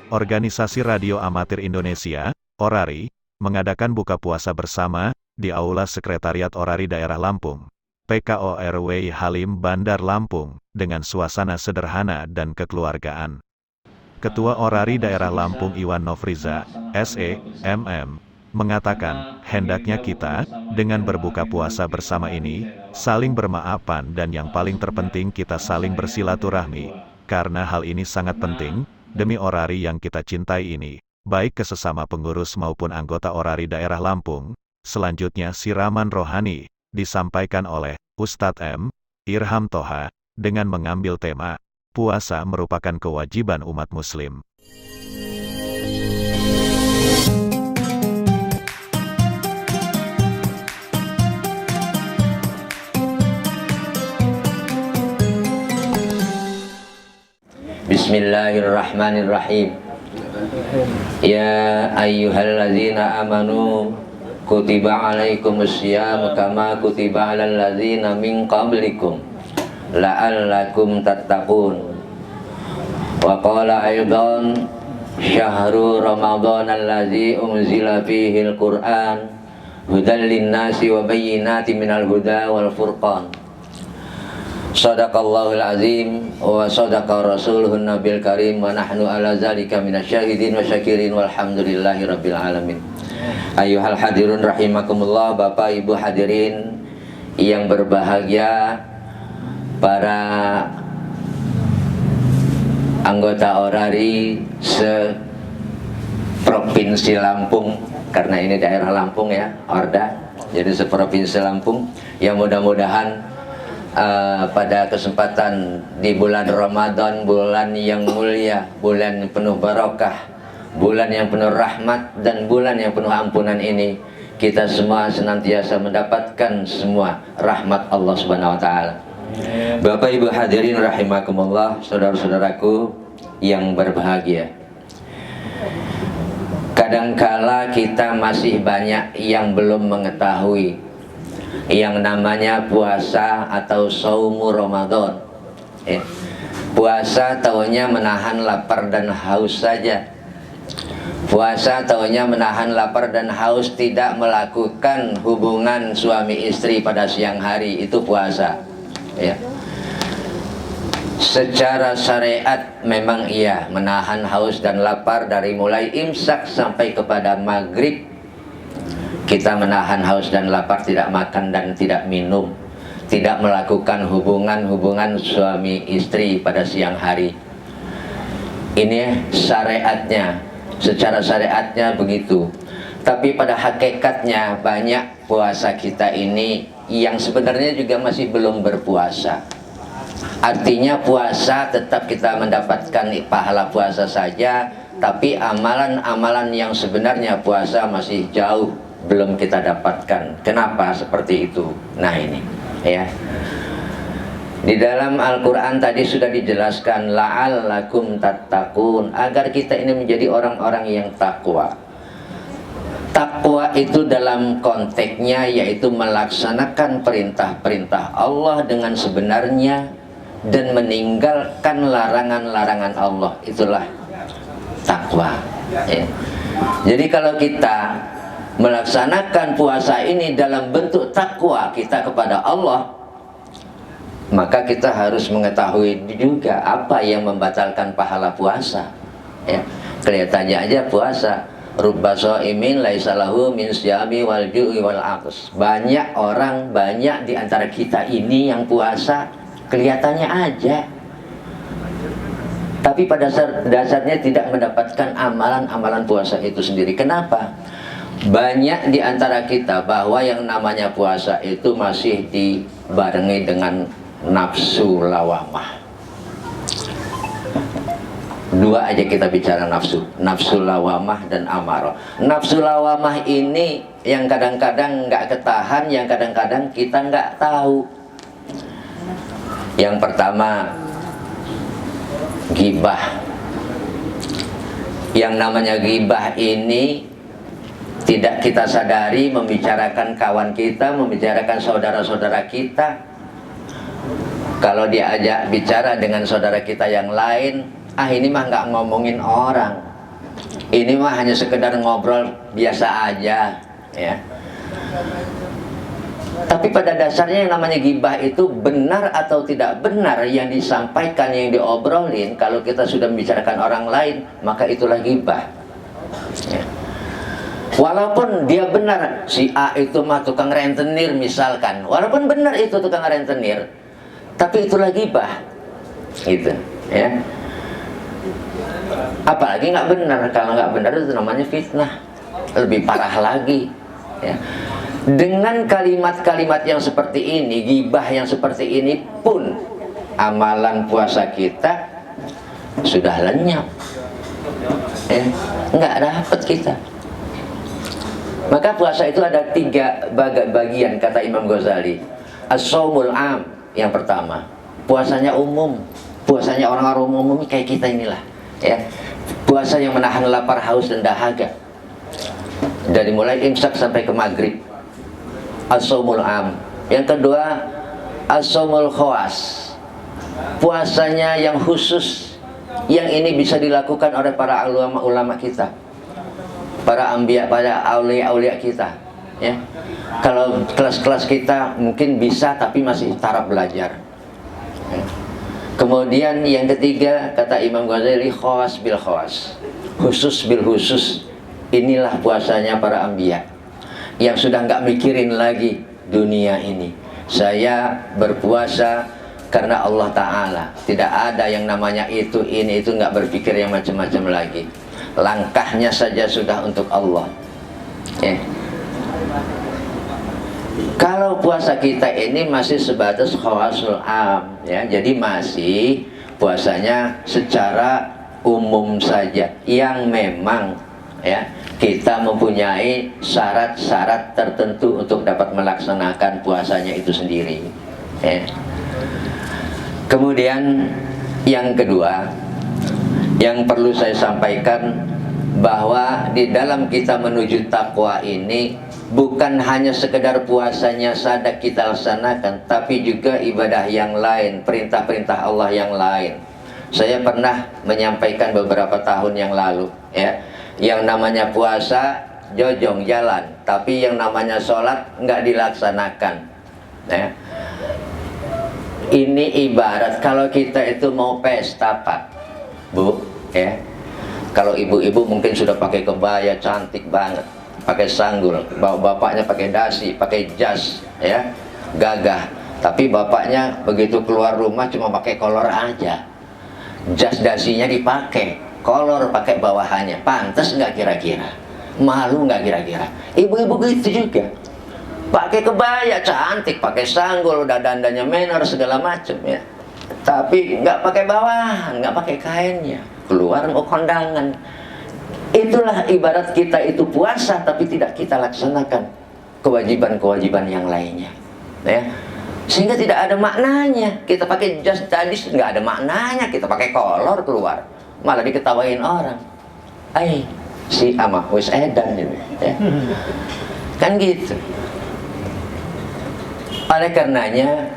Organisasi Radio Amatir Indonesia, ORARI, mengadakan buka puasa bersama, di Aula Sekretariat ORARI Daerah Lampung, PKORW Halim Bandar Lampung, dengan suasana sederhana dan kekeluargaan. Ketua ORARI Daerah Lampung Iwan Nofriza, SE, MM, mengatakan, hendaknya kita, dengan berbuka puasa bersama ini, saling bermaafan dan yang paling terpenting kita saling bersilaturahmi, karena hal ini sangat penting, demi ORARI yang kita cintai ini, baik ke sesama pengurus maupun anggota ORARI Daerah Lampung. Selanjutnya siraman rohani, disampaikan oleh Ustadz M. Irham Toha, dengan mengambil tema, puasa merupakan kewajiban umat muslim. Bismillahirrahmanirrahim. Ya ayyuhalladzina amanu kutiba alaikumussyam kama kutiba alal ladzina min qablikum la'allakum tattaqun. Wa qala aidan syahru ramadhan alladzi unzila fihi al-Qur'an hudan lin-nasi wa bayyinatin minal huda wal furqan. Sadaqallahul azim wa sadaqa rasuluhun nabil karim wa nahnu ala zalika minasyahidin wa syakirin walhamdulillahi rabbil alamin. Ayyuhal hadirun rahimakumullah, Bapak Ibu hadirin yang berbahagia, para anggota ORARI se-Provinsi Lampung, karena ini daerah Lampung ya, Orda, jadi se-Provinsi Lampung, yang mudah-mudahan pada kesempatan di bulan Ramadan, bulan yang mulia, bulan penuh barokah, bulan yang penuh rahmat dan bulan yang penuh ampunan ini, kita semua senantiasa mendapatkan semua rahmat Allah Subhanahu wa taala. Bapak Ibu hadirin rahimakumullah, saudara-saudaraku yang berbahagia. Kadangkala kita masih banyak yang belum mengetahui yang namanya puasa atau saumu Ramadan. Puasa taunya menahan lapar dan haus saja. Puasa taunya menahan lapar dan haus, tidak melakukan hubungan suami istri pada siang hari, itu puasa. Ya. Secara syariat memang iya, menahan haus dan lapar dari mulai imsak sampai kepada maghrib. Kita menahan haus dan lapar, tidak makan dan tidak minum, tidak melakukan hubungan suami istri pada siang hari. Ini syariatnya, secara syariatnya begitu. Tapi pada hakikatnya banyak puasa kita ini yang sebenarnya juga masih belum berpuasa. Artinya puasa tetap kita mendapatkan pahala puasa saja, tapi amalan-amalan yang sebenarnya puasa masih jauh belum kita dapatkan. Kenapa seperti itu? Nah ini ya, di dalam Al-Quran tadi sudah dijelaskan, la'allakum tattaqun, agar kita ini menjadi orang-orang yang takwa. Takwa itu dalam konteksnya yaitu melaksanakan perintah-perintah Allah dengan sebenarnya dan meninggalkan larangan-larangan Allah, itulah takwa ya. Jadi kalau kita melaksanakan puasa ini dalam bentuk takwa kita kepada Allah, maka kita harus mengetahui juga apa yang membatalkan pahala puasa ya. Kelihatannya aja puasa, rubba shaimin laisa lahu min syami wal ju'i wal aqs. Banyak orang, banyak di antara kita ini yang puasa kelihatannya aja, tapi pada dasarnya tidak mendapatkan amalan-amalan puasa itu sendiri. Kenapa? Banyak di antara kita bahwa yang namanya puasa itu masih dibarengi dengan nafsu lawamah. Dua aja kita bicara nafsu, nafsu lawamah dan amarah. Nafsu lawamah ini yang kadang-kadang nggak ketahan, yang kadang-kadang kita nggak tahu. Yang pertama, ghibah. Yang namanya ghibah ini tidak kita sadari, membicarakan kawan kita, membicarakan saudara-saudara kita. Kalau diajak bicara dengan saudara kita yang lain, ini mah nggak ngomongin orang, Ini mah hanya sekedar ngobrol biasa aja, ya. Tapi pada dasarnya yang namanya gibah itu benar atau tidak benar yang disampaikan, yang diobrolin. Kalau kita sudah membicarakan orang lain, maka itulah gibah, ya. Walaupun dia benar, si A itu mah tukang rentenir misalkan, walaupun benar itu tukang rentenir, tapi itulah gibah, gitu, ya. Apalagi nggak benar. Kalau nggak benar itu namanya fitnah, lebih parah lagi, ya. Dengan kalimat-kalimat yang seperti ini, gibah yang seperti ini pun, amalan puasa kita sudah lenyap, ya. Nggak dapat kita. Maka puasa itu ada 3 bagian, kata Imam Ghazali. As-shaumul am, yang pertama, puasanya umum, puasanya orang-orang umum kayak kita inilah, ya. Puasa yang menahan lapar, haus, dan dahaga dari mulai imsak sampai ke maghrib. As-shaumul am. Yang kedua, as-shaumul khawas, puasanya yang khusus, yang ini bisa dilakukan oleh para ulama kita, para anbiya, para aulia kita, ya. Kalau kelas-kelas kita mungkin bisa, tapi masih taraf belajar, ya. Kemudian yang ketiga, kata Imam Ghazali, khawas bil khawas, khusus bil khusus. Inilah puasanya para anbiya yang sudah nggak mikirin lagi dunia ini. Saya berpuasa karena Allah Ta'ala. Tidak ada yang namanya itu, ini, itu, nggak berpikir yang macam-macam lagi. Langkahnya saja sudah untuk Allah, ya. Kalau puasa kita ini masih sebatas khawasul am, ya. Jadi masih puasanya secara umum saja, yang memang, ya, kita mempunyai syarat-syarat tertentu untuk dapat melaksanakan puasanya itu sendiri, ya. Kemudian yang kedua yang perlu saya sampaikan, bahwa di dalam kita menuju takwa ini bukan hanya sekedar puasanya saja kita laksanakan, tapi juga ibadah yang lain, perintah-perintah Allah yang lain. Saya pernah menyampaikan beberapa tahun yang lalu, ya, yang namanya puasa jojong jalan, tapi yang namanya sholat nggak dilaksanakan, ya. Ini ibarat kalau kita itu mau pesta, Pak, Bu, ya. Kalau ibu-ibu mungkin sudah pakai kebaya cantik banget, pakai sanggul, bapaknya pakai dasi, pakai jas, ya, gagah. Tapi bapaknya begitu keluar rumah cuma pakai kolor aja, jas dasinya dipakai, kolor pakai bawahannya. Pantas nggak kira-kira? Malu nggak kira-kira? Ibu-ibu gitu juga, pakai kebaya cantik, pakai sanggul, udah dandanya menor segala macam, ya. Tapi nggak pakai bawahan, nggak pakai kainnya, keluar mau kondangan. Itulah ibarat kita itu puasa, tapi tidak kita laksanakan kewajiban-kewajiban yang lainnya, ya. Sehingga tidak ada maknanya. Kita pakai jas tadi nggak ada maknanya. Kita pakai kolor keluar, malah diketawain orang. Si ama wis edan ini, ya. Kan gitu. Oleh karenanya,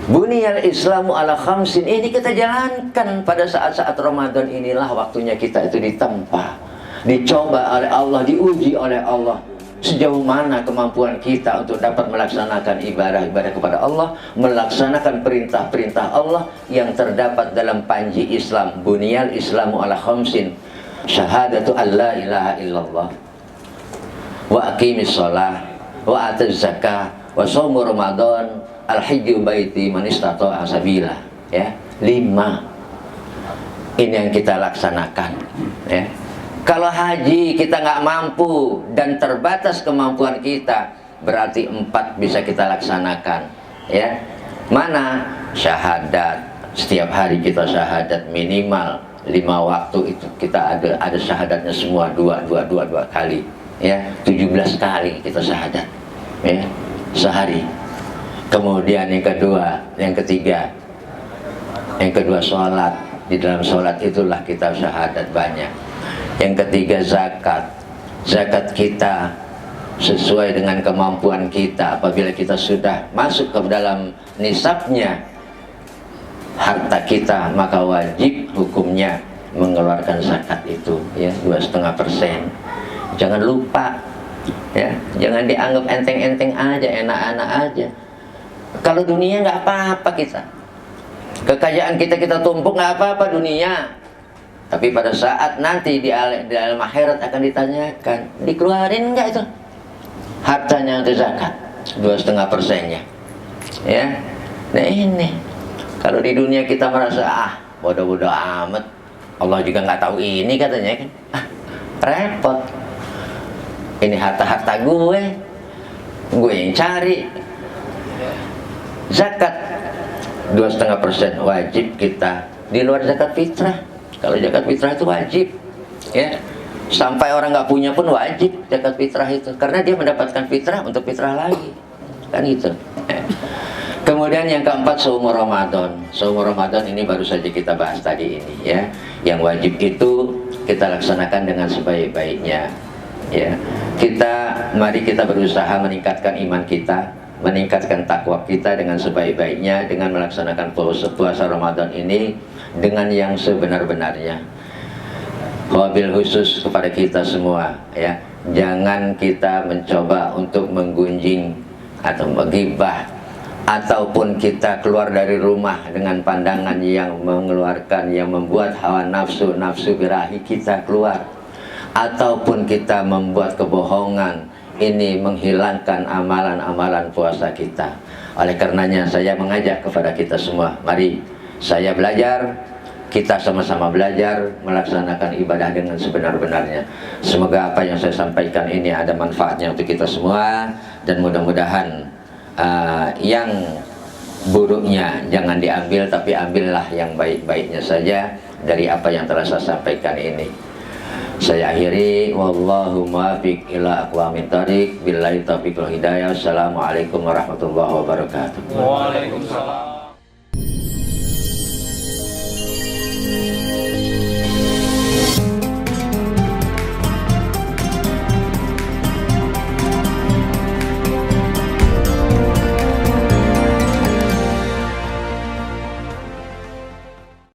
Buniyal Islamu ala khamsin ini kita jalankan pada saat-saat Ramadan. Inilah waktunya kita itu ditempa, dicoba oleh Allah, diuji oleh Allah, sejauh mana kemampuan kita untuk dapat melaksanakan ibadah-ibadah kepada Allah, melaksanakan perintah-perintah Allah yang terdapat dalam panji Islam. Buniyal Islamu ala khamsin, syahadatu an la ilaha illallah, wa aqimis shalah, wa ataz zakah, wa shaumu ramadan, al-hijju baiti man istata'a sabila, ya. 5 ini yang kita laksanakan, ya. Kalau haji kita nggak mampu dan terbatas kemampuan kita, berarti 4 bisa kita laksanakan, ya. Mana? Syahadat. Setiap hari kita syahadat minimal 5 waktu itu kita ada syahadatnya semua, dua kali, ya. 17 kali kita syahadat, ya, sehari. Kemudian yang kedua, yang ketiga, sholat. Di dalam sholat itulah kita syahadat banyak. Yang ketiga, zakat. Zakat kita sesuai dengan kemampuan kita. Apabila kita sudah masuk ke dalam nisabnya harta kita, maka wajib hukumnya mengeluarkan zakat itu, ya 2,5%. Jangan lupa, ya, jangan dianggap enteng-enteng aja, enak-enak aja. Kalau dunia nggak apa-apa kita, kekayaan kita tumpuk nggak apa-apa dunia. Tapi pada saat nanti di dalam akhirat akan ditanyakan, dikeluarin nggak itu hartanya untuk zakat 2,5%-nya, ya. Nah ini, kalau di dunia kita merasa bodoh-bodoh amat, Allah juga nggak tahu ini katanya kan, repot. Ini harta-harta gue yang cari. Zakat 2,5% wajib kita, di luar zakat fitrah. Kalau zakat fitrah itu wajib, ya. Sampai orang nggak punya pun wajib zakat fitrah itu, karena dia mendapatkan fitrah untuk fitrah lagi, kan itu. Kemudian yang keempat, saum Ramadan. Saum Ramadan ini baru saja kita bahas tadi ini, ya. Yang wajib itu kita laksanakan dengan sebaik-baiknya, ya. Mari kita berusaha meningkatkan iman kita, meningkatkan takwa kita dengan sebaik-baiknya, dengan melaksanakan puasa Ramadan ini dengan yang sebenar-benarnya. Wabil khusus kepada kita semua, ya, jangan kita mencoba untuk menggunjing atau menggibah, ataupun kita keluar dari rumah dengan pandangan yang mengeluarkan, yang membuat hawa nafsu birahi kita keluar, ataupun kita membuat kebohongan, ini menghilangkan amalan-amalan puasa kita. Oleh karenanya saya mengajak kepada kita semua, mari saya belajar, kita sama-sama belajar melaksanakan ibadah dengan sebenar-benarnya. Semoga apa yang saya sampaikan ini ada manfaatnya untuk kita semua, dan mudah-mudahan yang buruknya jangan diambil, tapi ambillah yang baik-baiknya saja dari apa yang telah saya sampaikan ini. Saya akhiri, wallahu muwaffiq ila aqwamit thoriq, billahi taufiq wal hidayah. Assalamualaikum warahmatullahi wabarakatuh. Waalaikumsalam.